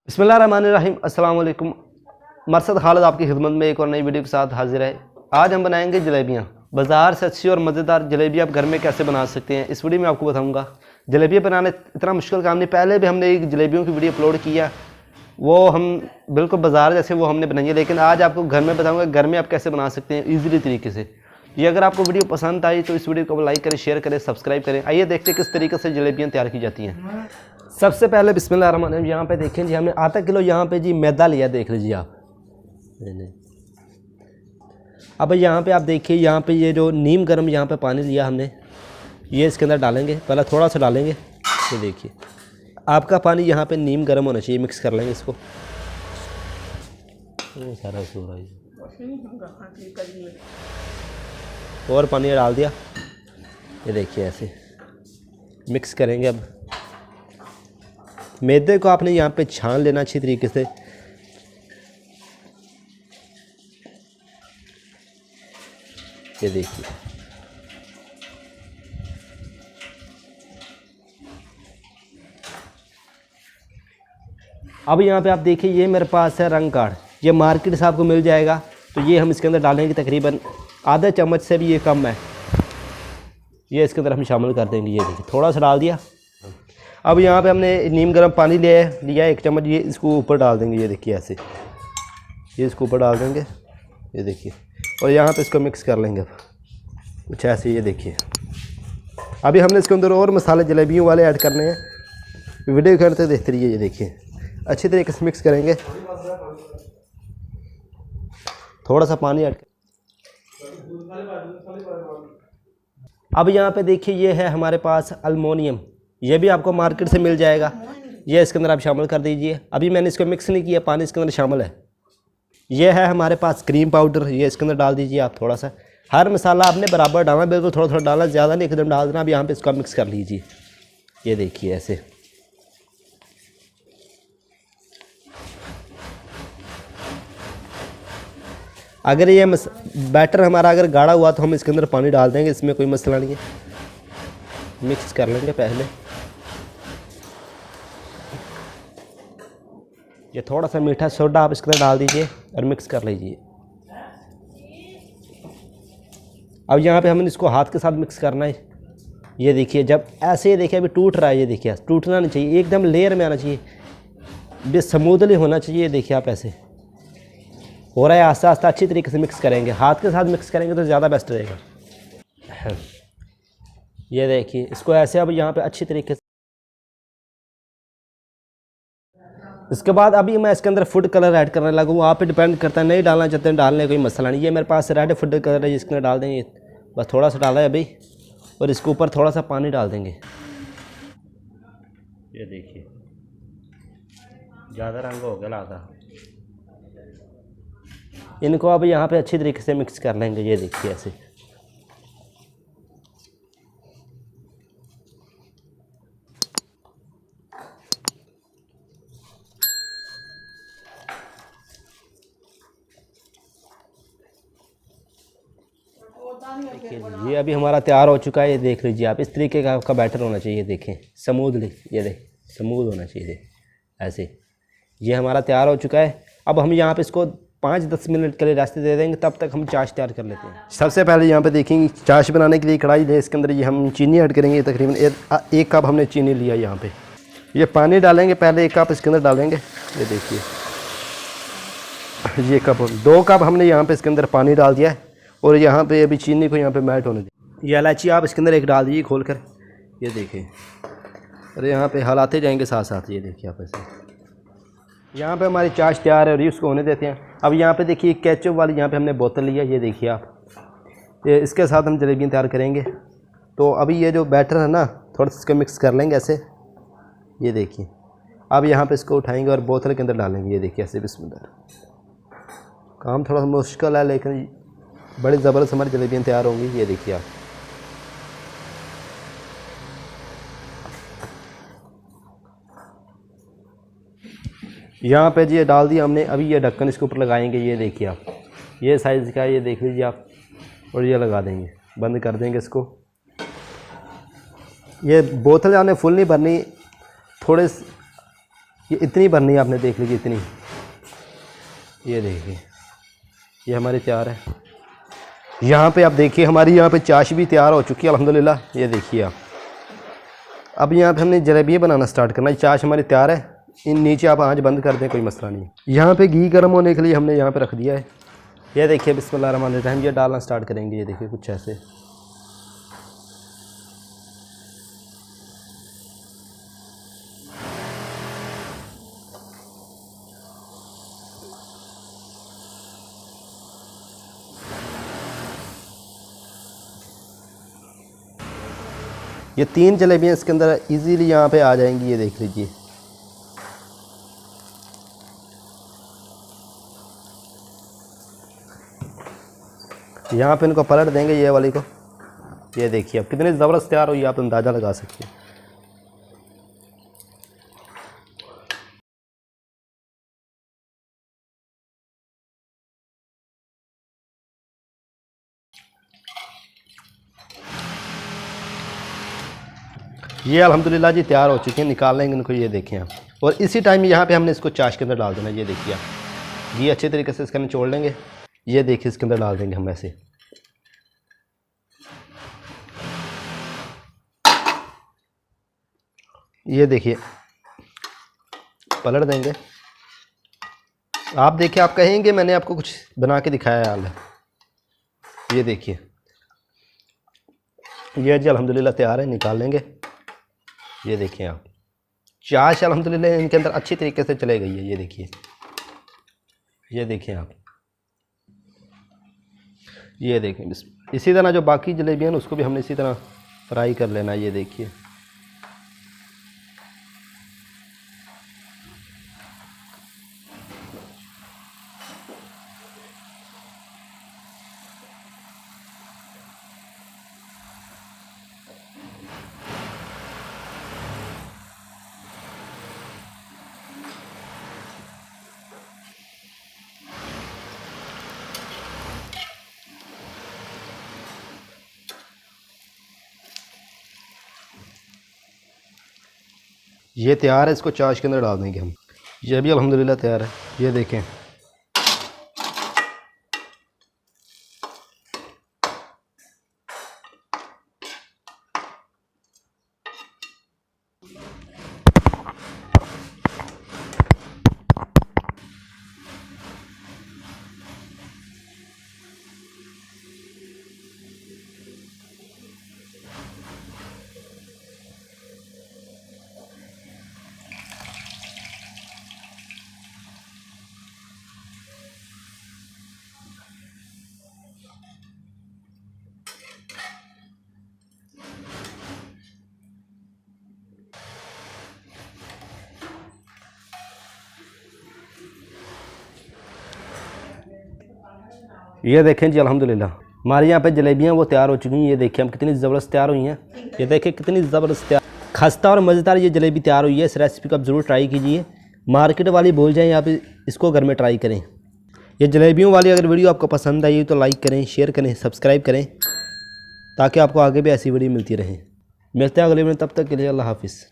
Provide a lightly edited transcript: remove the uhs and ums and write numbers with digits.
बिस्मिल्लाहिर्रहमानिर्रहीम। अस्सलाम वालेकुम। मरसद खालिद आपकी खिदमत में एक और नई वीडियो के साथ हाजिर है। आज हम बनाएंगे जलेबियाँ। बाज़ार से अच्छी और मज़ेदार जलेबी आप घर में कैसे बना सकते हैं, इस वीडियो में आपको बताऊंगा। जलेबियाँ बनाने इतना मुश्किल काम नहीं। पहले भी हमने एक जलेबियों की वीडियो अपलोड किया, वो हम बिल्कुल बाज़ार जैसे वो हमने बनाई है, लेकिन आज आपको घर में बताऊँगा घर में आप कैसे बना सकते हैं ईज़िली तरीके से। ये अगर आपको वीडियो पसंद आई तो इस वीडियो को लाइक करें, शेयर करें, सब्सक्राइब करें। आइए देखते हैं किस तरीके से जलेबियाँ तैयार की जाती हैं। सबसे पहले बिस्मिल्लाहिर्रहमानिर्रहीम, यहाँ पे देखें जी, हमने आधा किलो यहाँ पे जी मैदा लिया, देख लीजिए आप। अब यहाँ पे आप देखिए, यहाँ पे ये जो नीम गर्म यहाँ पे पानी लिया हमने, ये इसके अंदर डालेंगे। पहले थोड़ा सा डालेंगे, ये देखिए आपका पानी यहाँ पे नीम गर्म होना चाहिए। मिक्स कर लेंगे इसको। सारा सो रहा है और पानी डाल दिया, ये देखिए ऐसे मिक्स करेंगे। अब मैदे को आपने यहाँ पे छान लेना अच्छी तरीके से। ये देखिए अब यहाँ पे आप देखिए, ये मेरे पास है रंग कार्ड, ये मार्केट से आपको मिल जाएगा। तो ये हम इसके अंदर डालेंगे, तकरीबन आधा चम्मच से भी ये कम है, ये इसके अंदर हम शामिल कर देंगे। ये देखिए थोड़ा सा डाल दिया। अब यहाँ पे हमने नीम गर्म पानी लिया 1 चम्मच, ये इसको ऊपर डाल देंगे। ये देखिए ऐसे, ये इसको ऊपर डाल देंगे, ये देखिए। और यहाँ पे इसको मिक्स कर लेंगे अब कुछ ऐसे। ये देखिए अभी हमने इसके अंदर और मसाले जलेबियों वाले ऐड करने हैं, वीडियो करते देखते रहिए। ये देखिए अच्छी तरीके से मिक्स करेंगे। थोड़ा सा पानी ऐड कर। अब यहाँ पे देखिए, ये है हमारे पास अल्मोनियम, ये भी आपको मार्केट से मिल जाएगा। ये इसके अंदर आप शामिल कर दीजिए। अभी मैंने इसको मिक्स नहीं किया, पानी इसके अंदर शामिल है। ये है हमारे पास क्रीम पाउडर, ये इसके अंदर डाल दीजिए आप थोड़ा सा। हर मसाला आपने बराबर डालना, बिल्कुल थोड़ा थोड़ा डालना, ज़्यादा नहीं एकदम डाल देना। अब यहाँ पे इसको मिक्स कर लीजिए। ये देखिए ऐसे। अगर ये बैटर हमारा अगर गाढ़ा हुआ तो हम इसके अंदर पानी डाल देंगे, इसमें कोई मसला नहीं है। मिक्स कर लेंगे पहले। ये थोड़ा सा मीठा सोडा आप इसके अंदर डाल दीजिए और मिक्स कर लीजिए। अब यहाँ पे हमने इसको हाथ के साथ मिक्स करना है। ये देखिए जब ऐसे, ये देखिए अभी टूट रहा है, ये देखिए टूटना नहीं चाहिए, एकदम लेयर में आना चाहिए, बेस स्मूथली होना चाहिए। ये देखिए आप ऐसे हो रहा है, आस्ता आस्ता अच्छी तरीके से मिक्स करेंगे। हाथ के साथ मिक्स करेंगे तो ज़्यादा बेस्ट रहेगा। ये देखिए इसको ऐसे अब यहाँ पे अच्छी तरीके से। इसके बाद अभी मैं इसके अंदर फूड कलर ऐड करने लगा हूँ। आप पे डिपेंड करता है, नहीं डालना चाहते हैं डालने, कोई मसला नहीं। ये मेरे पास रेड फूड कलर है, इसके अंदर डाल देंगे। बस थोड़ा सा डाला है अभी, और इसके ऊपर थोड़ा सा पानी डाल देंगे। ये देखिए ज़्यादा रंग हो गया लाता। इनको अब यहाँ पे अच्छी तरीके से मिक्स कर लेंगे। ये देखिए ऐसे। देखिए ये अभी हमारा तैयार हो चुका है। ये देख लीजिए आप, इस तरीके का आपका बैटर होना चाहिए। देखें स्मूथली, ये देख स्मूथ होना चाहिए ऐसे। ये हमारा तैयार हो चुका है। अब हम यहाँ पे इसको 5-10 मिनट के लिए रेस्ट दे देंगे, तब तक हम चाश तैयार कर लेते हैं। सबसे पहले यहाँ पे देखेंगे, चाश बनाने के लिए कढ़ाई ले, इसके अंदर ये हम चीनी ऐड करेंगे। तकरीबन 1 कप हमने चीनी लिया। यहाँ पे ये पानी डालेंगे, पहले 1 कप इसके अंदर डालेंगे। ये देखिए ये कप, 2 कप हमने यहाँ पे इसके अंदर पानी डाल दिया है। और यहाँ पे अभी चीनी को यहाँ पे मेल्ट होने दें। ये इलायची आप इसके अंदर 1 डाल दीजिए खोल कर। ये देखिए, अरे यहाँ पे हलाते जाएंगे साथ साथ। ये देखिए आप ऐसे। यहाँ पे हमारी चाश तैयार है और उसको होने देते हैं। अब यहाँ पे देखिए केचप वाली यहाँ पे हमने बोतल लिया। ये देखिए आप, ये इसके साथ हम जलेबियाँ तैयार करेंगे। तो अभी ये जो बैटर है ना, थोड़ा सा इसको मिक्स कर लेंगे ऐसे। ये देखिए अब यहाँ पे इसको उठाएंगे और बोतल के अंदर डालेंगे। ये देखिए ऐसे। बिस्मिल्लाह। काम थोड़ा सा मुश्किल है, लेकिन बड़ी ज़बरदस्त हमारी जलेबियाँ तैयार होंगी। ये देखिए आप। यहाँ पे जी ये डाल दिया हमने। अभी ये ढक्कन इसके ऊपर लगाएंगे। ये देखिए आप, ये साइज़ का है, ये देख लीजिए आप। और ये लगा देंगे, बंद कर देंगे इसको। ये बोतल जाने फुल नहीं भरनी, थोड़े ये इतनी भरनी है, आपने देख लीजिए इतनी। ये देखिए ये हमारी तैयार है। यहाँ पे आप देखिए हमारी यहाँ पे चाश भी तैयार हो चुकी है अल्हम्दुलिल्लाह। ये देखिए आप, अब यहाँ पे हमने जलेबियाँ बनाना स्टार्ट करना है। चाश हमारी तैयार है, इन नीचे आप आंच बंद कर दें, कोई मसला नहीं। यहाँ पे घी गर्म होने के लिए हमने यहाँ पे रख दिया है। ये देखिए बिस्मिल्लाह रहमान रहीम, ये डालना स्टार्ट करेंगे। ये देखिए कुछ ऐसे। ये 3 जलेबियाँ इसके अंदर इजीली यहाँ पे आ जाएंगी। ये देख लीजिए। यहाँ पे इनको पलट देंगे ये वाली को। ये देखिए अब कितनी ज़बरदस्त तैयार हुई, आप अंदाज़ा लगा सकते हैं। ये अल्हम्दुलिल्लाह जी तैयार हो चुके हैं, निकाल लेंगे इनको। ये देखें आप, और इसी टाइम यहाँ पे हमने इसको चाश के अंदर डाल देना। ये देखिए आप, ये अच्छे तरीके से इसके अंदर निचोड़ लेंगे। ये देखिए इसके अंदर डाल देंगे हम ऐसे। ये देखिए पलट देंगे। आप देखिए, आप कहेंगे मैंने आपको कुछ बना के दिखाया हाल है। ये देखिए ये जी अल्हम्दुलिल्लाह तैयार है, निकाल लेंगे। ये देखिए आप, चाश अल्हम्दुलिल्लाह इनके अंदर अच्छी तरीके से चले गई है। ये देखिए, ये देखिए आप, ये देखें। इसी तरह जो बाकी जलेबियाँ हैं उसको भी हमने इसी तरह फ्राई कर लेना। ये देखिए ये तैयार है, इसको चाश के अंदर डाल देंगे हम। ये भी अल्हम्दुलिल्लाह तैयार है। ये देखें ये देखें जी अल्हम्दुलिल्लाह हमारे यहाँ पे जलेबियाँ वो तैयार हो चुकी हैं। ये देखिए हम कितनी ज़बरदस्त तैयार हुई हैं। ये देखिए कितनी ज़बरदस्त तैयार, खस्ता और मज़ेदार ये जलेबी तैयार हुई है। इस रेसिपी को आप ज़रूर ट्राई कीजिए। मार्केट वाली भूल जाएँ, आप इसको घर में ट्राई करें। ये जलेबियों वाली अगर वीडियो आपको पसंद आई तो लाइक करें, शेयर करें, सब्सक्राइब करें, ताकि आपको आगे भी ऐसी वीडियो मिलती रहे। मिलते हैं अगले वीडियो, तब तक के लिए अल्लाह हाफ़िज़।